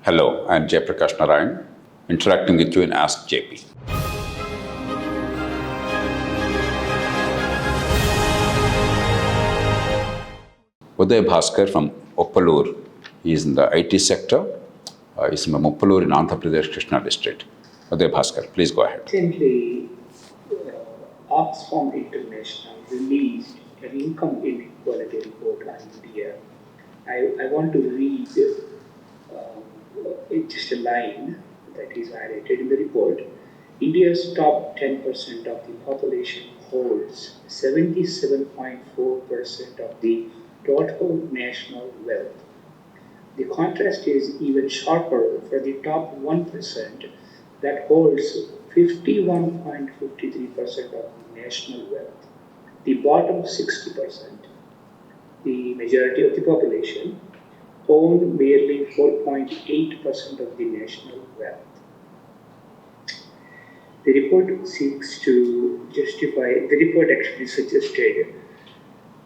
Hello, I'm Jayaprakash Narayan, interacting with you in Ask JP. Uday Bhaskar from Uppalur. He is in the IT sector. He's from Uppalur in Andhra Pradesh, Krishna district. Uday Bhaskar, please go ahead. Recently, Oxfam International released an income inequality report on India. I want to read just a line that is highlighted in the report. India's top 10% of the population holds 77.4% of the total national wealth. The contrast is even sharper for the top 1% that holds 51.53% of the national wealth. The bottom 60%, the majority of the population, own merely 4.8% of the national wealth. The report seeks to justify, the report actually suggested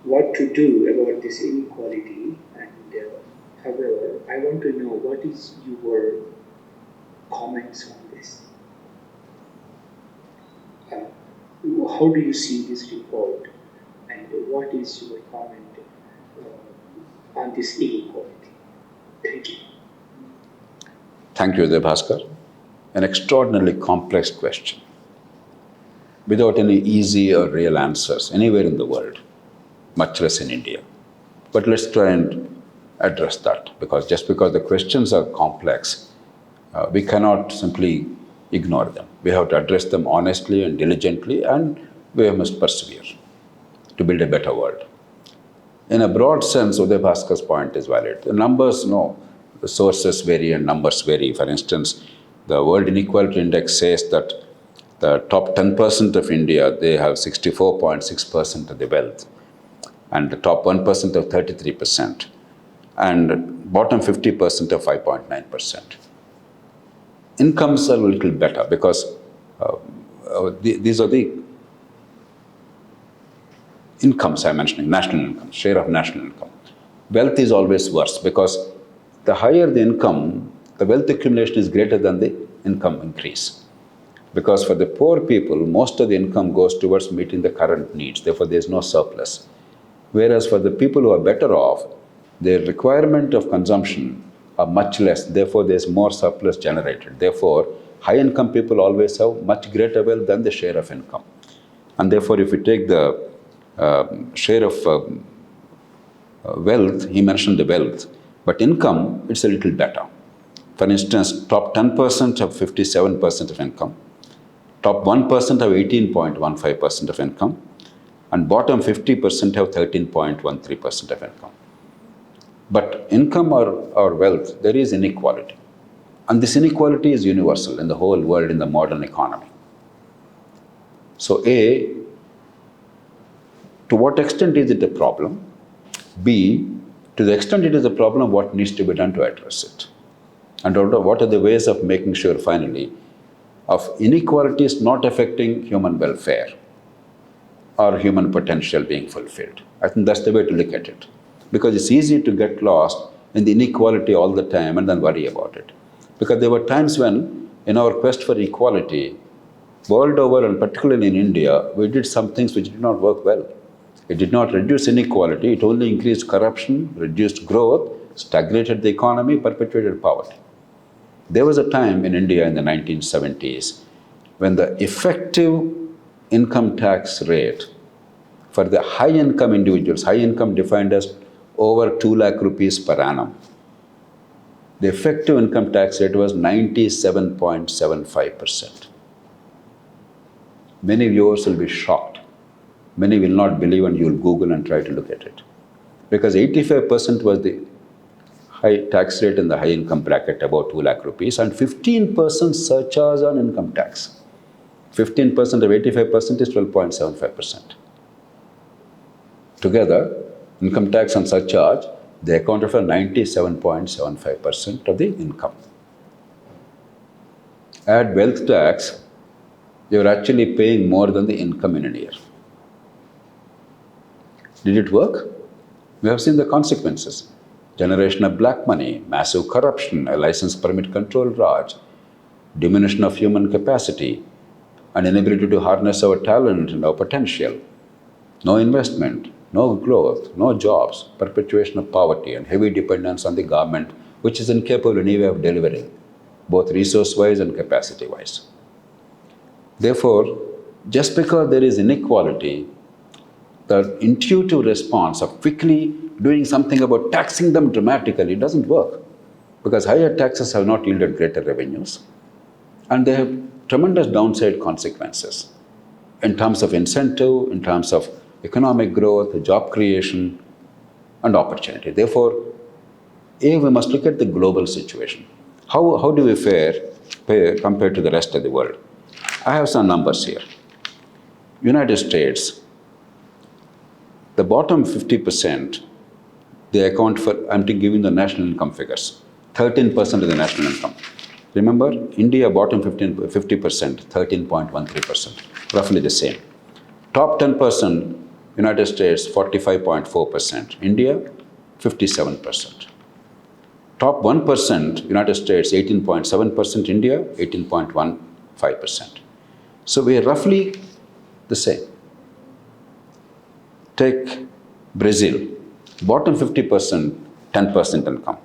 what to do about this inequality, and however, I want to know what is your comments on this. How do you see this report, and what is your comment on this inequality? Thank you. Thank you, Uday Bhaskar. An extraordinarily complex question, without any easy or real answers anywhere in the world, much less in India. But let's try and address that, because just because the questions are complex, we cannot simply ignore them. We have to address them honestly and diligently, and we must persevere to build a better world. In a broad sense, Uday Bhaskar's point is valid. The numbers, no, the sources vary and numbers vary. For instance, the World Inequality Index says that the top 10% of India, they have 64.6% of the wealth, and the top 1% of 33%, and bottom 50% of 5.9%. Incomes are a little better because these are the incomes I'm mentioning, national income, share of national income. Wealth is always worse because the higher the income, the wealth accumulation is greater than the income increase. Because for the poor people, most of the income goes towards meeting the current needs. Therefore, there is no surplus. Whereas for the people who are better off, their requirement of consumption are much less. Therefore, there is more surplus generated. Therefore, high-income people always have much greater wealth than the share of income. And therefore, if you take the share of wealth, he mentioned the wealth, but income, it's a little better. For instance, top 10% have 57% of income, top 1% have 18.15% of income, and bottom 50% have 13.13% of income. But income or wealth, there is inequality. And this inequality is universal in the whole world, in the modern economy. So A, to what extent is it a problem? B, to the extent it is a problem, what needs to be done to address it? And what are the ways of making sure, finally, of inequalities not affecting human welfare or human potential being fulfilled? I think that's the way to look at it. Because it's easy to get lost in the inequality all the time and then worry about it. Because there were times when, in our quest for equality, world over and particularly in India, we did some things which did not work well. It did not reduce inequality, it only increased corruption, reduced growth, stagnated the economy, perpetuated poverty. There was a time in India in the 1970s when the effective income tax rate for the high income individuals, high income defined as over 2 lakh rupees per annum, the effective income tax rate was 97.75%. Many viewers will be shocked. Many will not believe, and you will Google and try to look at it. Because 85% was the high tax rate in the high income bracket, about 2 lakh rupees, and 15% surcharge on income tax. 15% of 85% is 12.75%. Together, income tax and surcharge, they accounted for 97.75% of the income. Add wealth tax, you're actually paying more than the income in a year. Did it work? We have seen the consequences. generation of black money, massive corruption, a license permit control Raj, diminution of human capacity, and inability to harness our talent and our potential, no investment, no growth, no jobs, perpetuation of poverty, and heavy dependence on the government, which is incapable anyway of delivering, both resource-wise and capacity-wise. Therefore, just because there is inequality, the intuitive response of quickly doing something about taxing them dramatically doesn't work, because higher taxes have not yielded greater revenues, and they have tremendous downside consequences in terms of incentive, in terms of economic growth, job creation, and opportunity. Therefore, we must look at the global situation. How do we fare compared to the rest of the world? I have some numbers here. United States, the bottom 50%, they account for, I'm giving the national income figures, 13% of the national income. Remember, India bottom 50%, 13.13%, roughly the same. Top 10%, United States 45.4%, India 57%. Top 1%, United States 18.7%, India 18.15%. So we are roughly the same. Take Brazil, bottom 50%, 10% income.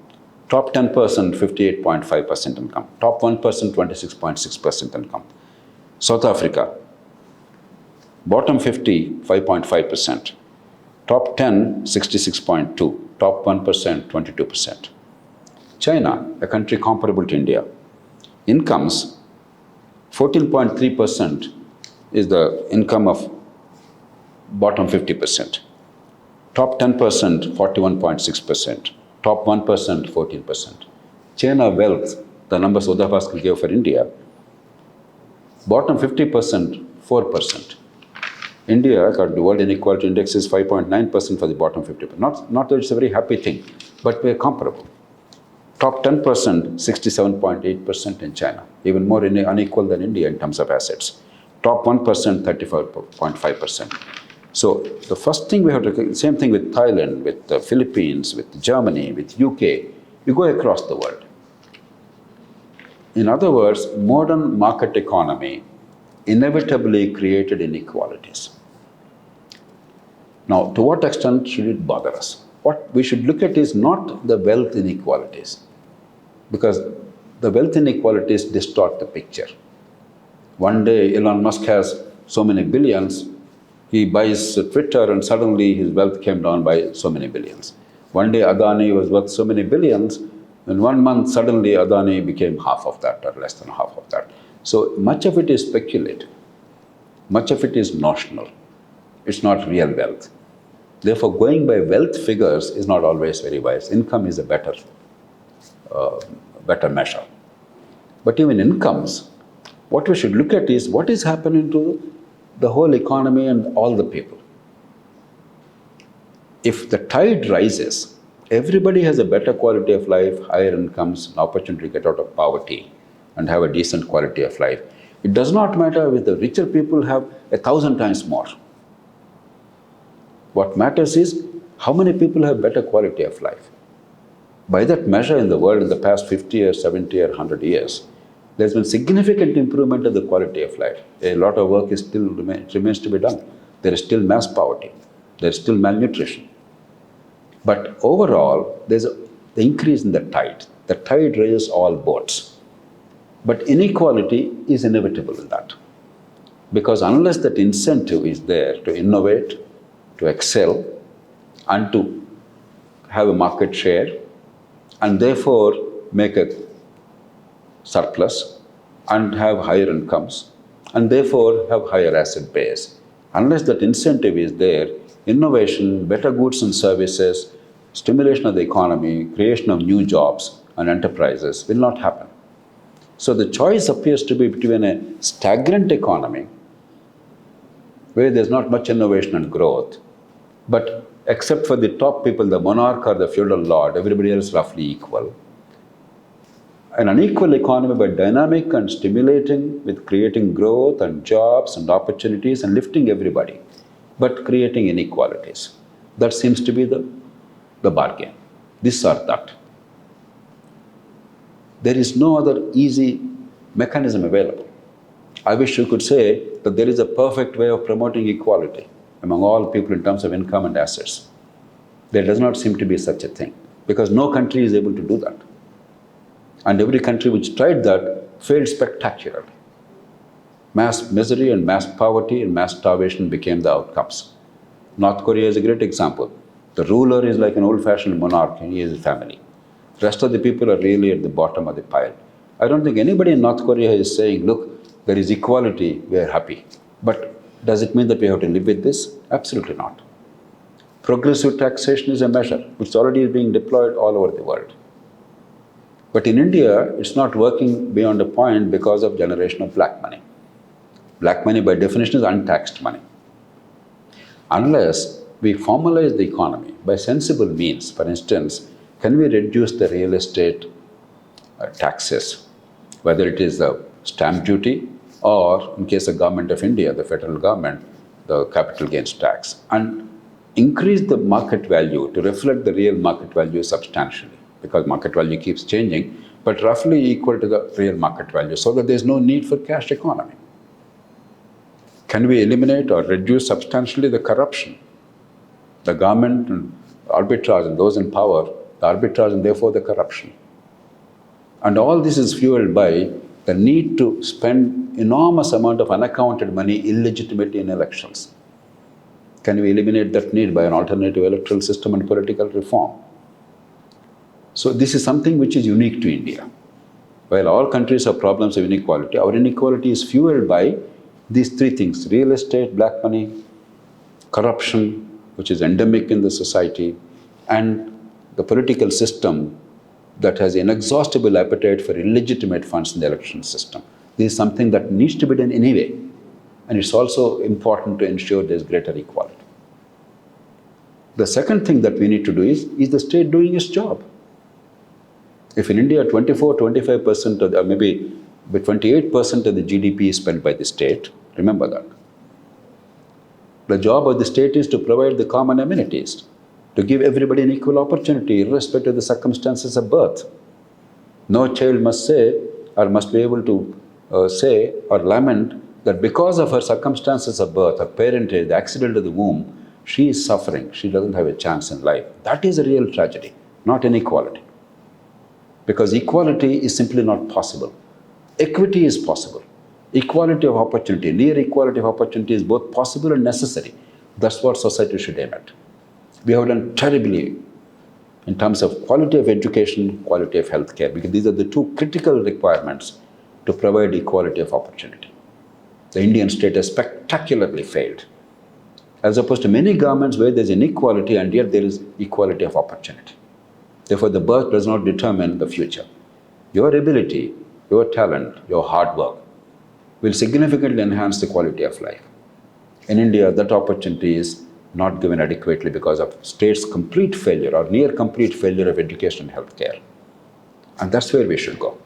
Top 10%, 58.5% income. Top 1%, 26.6% income. South Africa, bottom 50, 5.5%. Top 10, 66.2%. Top 1%, 22%. China, a country comparable to India, incomes, 14.3% is the income of bottom 50%. Top 10%, 41.6%. Top 1%, 14%. China wealth, the numbers Uday Bhaskar gave for India, bottom 50%, 4%. India, according to World Inequality Index, is 5.9% for the bottom 50%. Not that it's a very happy thing, but we're comparable. Top 10%, 67.8% in China, even more unequal than India in terms of assets. Top 1%, 35.5%. So the first thing we have to, same thing with Thailand, with the Philippines, with Germany, with UK, you go across the world. In other words, modern market economy inevitably created inequalities. Now, to what extent should it bother us? What we should look at is not the wealth inequalities, because the wealth inequalities distort the picture. One day, Elon Musk has so many billions, he buys Twitter and suddenly his wealth came down by so many billions. One day, Adani was worth so many billions, in 1 month, suddenly Adani became half of that or less than half of that. So much of it is speculative. Much of it is notional. It's not real wealth. Therefore, going by wealth figures is not always very wise. Income is a better measure. But even incomes, what we should look at is what is happening to the whole economy and all the people. If the tide rises, everybody has a better quality of life, higher incomes, an opportunity to get out of poverty and have a decent quality of life. It does not matter if the richer people have 1,000 times more. What matters is how many people have better quality of life. By that measure in the world in the past 50 or 70 or 100 years, there's been significant improvement in the quality of life. A lot of work remains to be done. There is still mass poverty. There is still malnutrition. But overall, there's the increase in the tide. The tide raises all boats. But inequality is inevitable in that. Because unless that incentive is there to innovate, to excel, and to have a market share, and therefore make a surplus, and have higher incomes, and therefore have higher asset base. Unless that incentive is there, innovation, better goods and services, stimulation of the economy, creation of new jobs and enterprises will not happen. So the choice appears to be between a stagnant economy, where there's not much innovation and growth, but except for the top people, the monarch or the feudal lord, everybody else roughly equal. An unequal economy, but dynamic and stimulating, with creating growth and jobs and opportunities and lifting everybody, but creating inequalities. That seems to be the bargain. this or that. There is no other easy mechanism available. I wish you could say that there is a perfect way of promoting equality among all people in terms of income and assets. There does not seem to be such a thing, because no country is able to do that. And every country which tried that failed spectacularly. Mass misery and mass poverty and mass starvation became the outcomes. North Korea is a great example. The ruler is like an old-fashioned monarch and he has a family. The rest of the people are really at the bottom of the pile. I don't think anybody in North Korea is saying, look, there is equality, we are happy. But does it mean that we have to live with this? Absolutely not. Progressive taxation is a measure which already is being deployed all over the world. But in India, it's not working beyond a point because of generation of black money. Black money by definition is untaxed money. Unless we formalize the economy by sensible means, for instance, can we reduce the real estate taxes, whether it is the stamp duty or, in case of Government of India, the federal government, the capital gains tax, and increase the market value to reflect the real market value substantially, because market value keeps changing, but roughly equal to the real market value, so that there's no need for cash economy. Can we eliminate or reduce substantially the corruption? The government and arbitrage and those in power, the arbitrage and therefore the corruption. And all this is fueled by the need to spend enormous amount of unaccounted money illegitimately in elections. Can we eliminate that need by an alternative electoral system and political reform? So this is something which is unique to India. While all countries have problems of inequality, our inequality is fueled by these three things: real estate, black money, corruption, which is endemic in the society, and the political system that has inexhaustible appetite for illegitimate funds in the election system. This is something that needs to be done anyway. And it's also important to ensure there's greater equality. The second thing that we need to do is the state doing its job? If in India 25% of or maybe 28% of the GDP is spent by the state, remember that. The job of the state is to provide the common amenities, to give everybody an equal opportunity irrespective of the circumstances of birth. No child must say or must be able to say or lament that because of her circumstances of birth, her parentage, the accident of the womb, she is suffering, she doesn't have a chance in life. That is a real tragedy, not inequality. Because equality is simply not possible. Equity is possible. Equality of opportunity, near equality of opportunity is both possible and necessary. That's what society should aim at. We have done terribly in terms of quality of education, quality of healthcare, because these are the two critical requirements to provide equality of opportunity. The Indian state has spectacularly failed, as opposed to many governments where there's inequality and yet there is equality of opportunity. Therefore, the birth does not determine the future. Your ability, your talent, your hard work will significantly enhance the quality of life. In India, that opportunity is not given adequately because of state's complete failure or near complete failure of education and healthcare. And that's where we should go.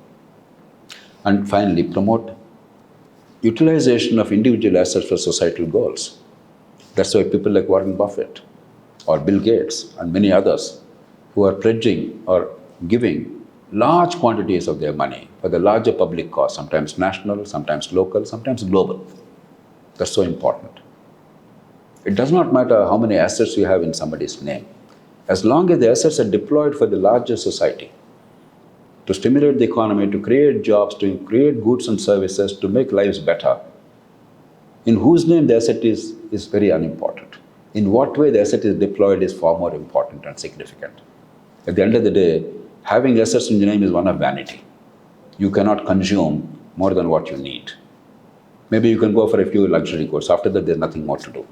And finally, promote utilization of individual assets for societal goals. That's why people like Warren Buffett or Bill Gates and many others who are pledging or giving large quantities of their money for the larger public cause, sometimes national, sometimes local, sometimes global. That's so important. It does not matter how many assets you have in somebody's name. As long as the assets are deployed for the larger society, to stimulate the economy, to create jobs, to create goods and services, to make lives better, in whose name the asset is very unimportant. In what way the asset is deployed is far more important and significant. At the end of the day, having assets in your name is one of vanity. You cannot consume more than what you need. Maybe you can go for a few luxury goods. After that, there's nothing more to do.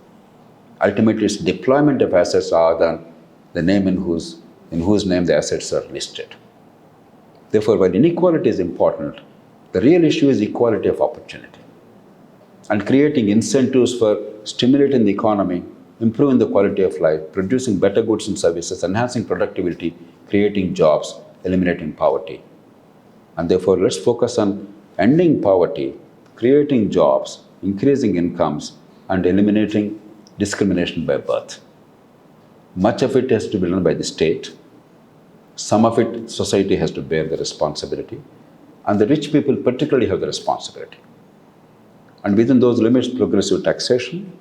Ultimately, it's deployment of assets rather than the name in whose name the assets are listed. Therefore, while inequality is important, the real issue is equality of opportunity. And creating incentives for stimulating the economy, improving the quality of life, producing better goods and services, enhancing productivity, creating jobs, eliminating poverty. And therefore, let's focus on ending poverty, creating jobs, increasing incomes, and eliminating discrimination by birth. Much of it has to be done by the state, Some of it, society has to bear the responsibility, and the rich people particularly have the responsibility. And within those limits, progressive taxation,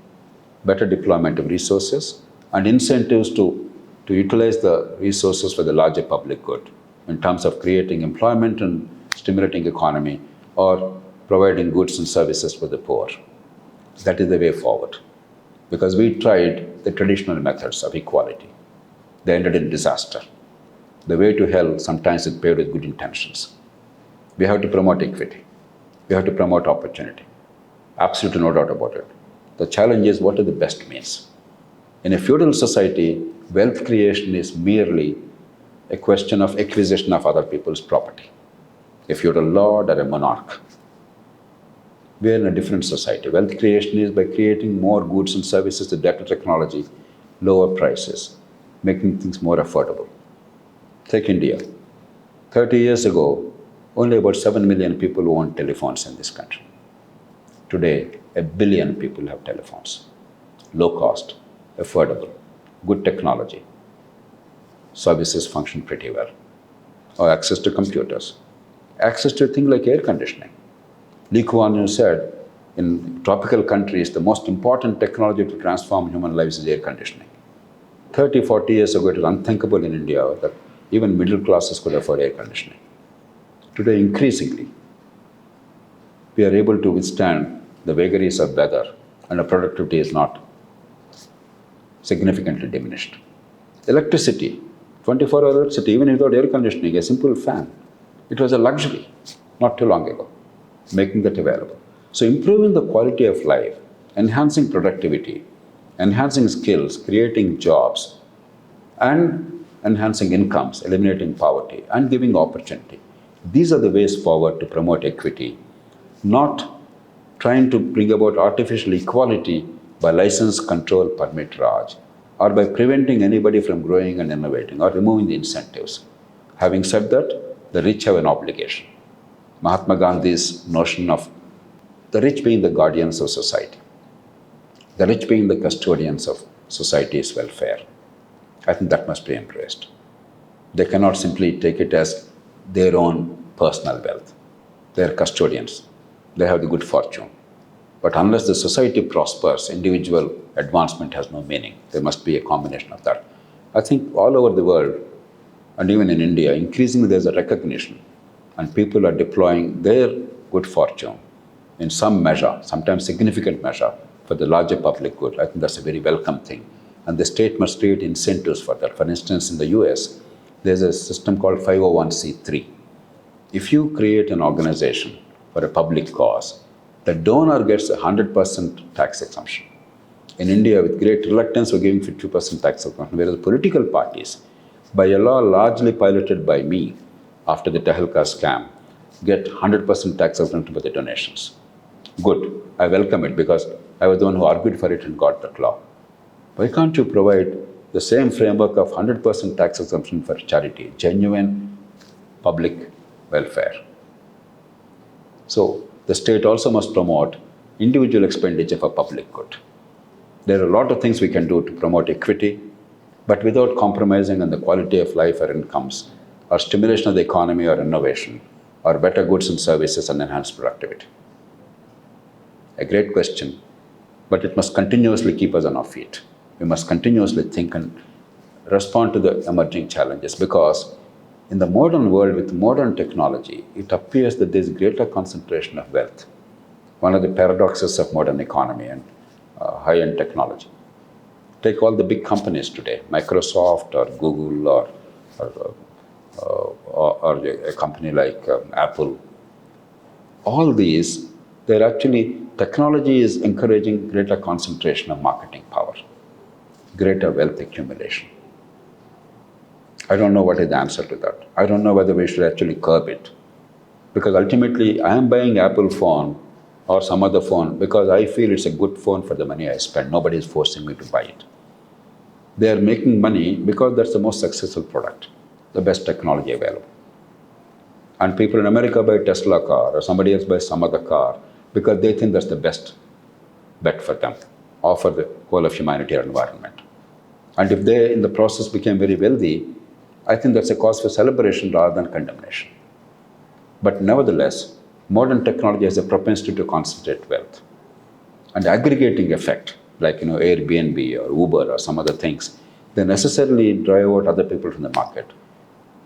better deployment of resources, and incentives to utilize the resources for the larger public good in terms of creating employment and stimulating economy or providing goods and services for the poor. That is the way forward. Because we tried the traditional methods of equality. They ended in disaster. The way to hell sometimes is paved with good intentions. We have to promote equity. We have to promote opportunity. Absolutely no doubt about it. The challenge is, what are the best means? In a feudal society, wealth creation is merely a question of acquisition of other people's property. A feudal lord or a monarch. We are in a different society. Wealth creation is by creating more goods and services with better technology, lower prices, making things more affordable. Take India. 30 years ago, only about 7 million people owned telephones in this country. Today, 1 billion people have telephones. Low cost, affordable, good technology. Services function pretty well. Or access to computers. Access to things like air conditioning. Lee Kuan Yew said, in tropical countries, the most important technology to transform human lives is air conditioning. 30, 40 years ago, it was unthinkable in India that even middle classes could afford air conditioning. Today, increasingly, we are able to withstand the vagaries of weather and our productivity is not significantly diminished. Electricity, 24-hour electricity, even without air conditioning, a simple fan, it was a luxury not too long ago, making that available. So improving the quality of life, enhancing productivity, enhancing skills, creating jobs, and enhancing incomes, eliminating poverty, and giving opportunity. These are the ways forward to promote equity, not trying to bring about artificial equality by license, control, permit, Raj, or by preventing anybody from growing and innovating or removing the incentives. Having said that, the rich have an obligation. Mahatma Gandhi's notion of the rich being the guardians of society, the rich being the custodians of society's welfare. I think that must be embraced. They cannot simply take it as their own personal wealth. They are custodians. They have the good fortune. But unless the society prospers, individual advancement has no meaning. There must be a combination of that. I think all over the world, and even in India, increasingly there's a recognition, and people are deploying their good fortune in some measure, sometimes significant measure, for the larger public good. I think that's a very welcome thing. And the state must create incentives for that. For instance, in the US, there's a system called 501c3. If you create an organization for a public cause, the donor gets 100% tax exemption. In India, with great reluctance, we're giving 50% tax exemption, whereas political parties, by a law largely piloted by me after the Tehelka scam, get 100% tax exemption for the donations. Good. I welcome it because I was the one who argued for it and got that law. Why can't you provide the same framework of 100% tax exemption for charity, genuine public welfare? So the state also must promote individual expenditure for public good. There are a lot of things we can do to promote equity, but without compromising on the quality of life or incomes, or stimulation of the economy or innovation, or better goods and services and enhanced productivity. A great question, but it must continuously keep us on our feet. We must continuously think and respond to the emerging challenges, because in the modern world with modern technology, it appears that there is greater concentration of wealth. One of the paradoxes of modern economy and high-end technology. Take all the big companies today, Microsoft or Google or a company like Apple. All these, technology is encouraging greater concentration of marketing power, greater wealth accumulation. I don't know what is the answer to that. I don't know whether we should actually curb it. Because ultimately, I am buying Apple phone or some other phone because I feel it's a good phone for the money I spend. Nobody is forcing me to buy it. They are making money because that's the most successful product, the best technology available. And people in America buy a Tesla car or somebody else buys some other car because they think that's the best bet for them or for the whole of humanity or environment. And if they, in the process, became very wealthy, I think that's a cause for celebration rather than condemnation. But nevertheless, modern technology has a propensity to concentrate wealth. And aggregating effect, like Airbnb or Uber or some other things, they necessarily drive out other people from the market.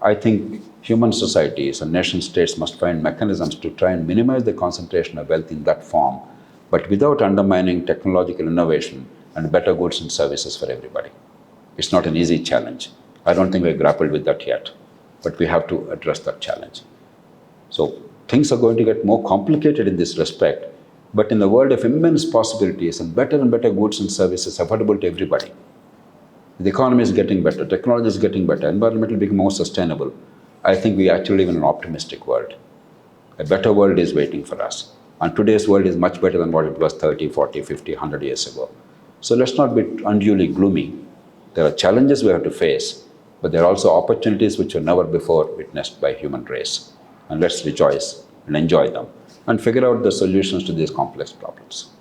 I think human societies and nation states must find mechanisms to try and minimize the concentration of wealth in that form, but without undermining technological innovation and better goods and services for everybody. It's not an easy challenge. I don't think we've grappled with that yet, but we have to address that challenge. So things are going to get more complicated in this respect, but in a world of immense possibilities and better goods and services affordable to everybody, the economy is getting better, technology is getting better, environment will become more sustainable. I think we actually live in an optimistic world. A better world is waiting for us. And today's world is much better than what it was 30, 40, 50, 100 years ago. So let's not be unduly gloomy. There are challenges we have to face, but there are also opportunities which were never before witnessed by human race. And let's rejoice and enjoy them and figure out the solutions to these complex problems.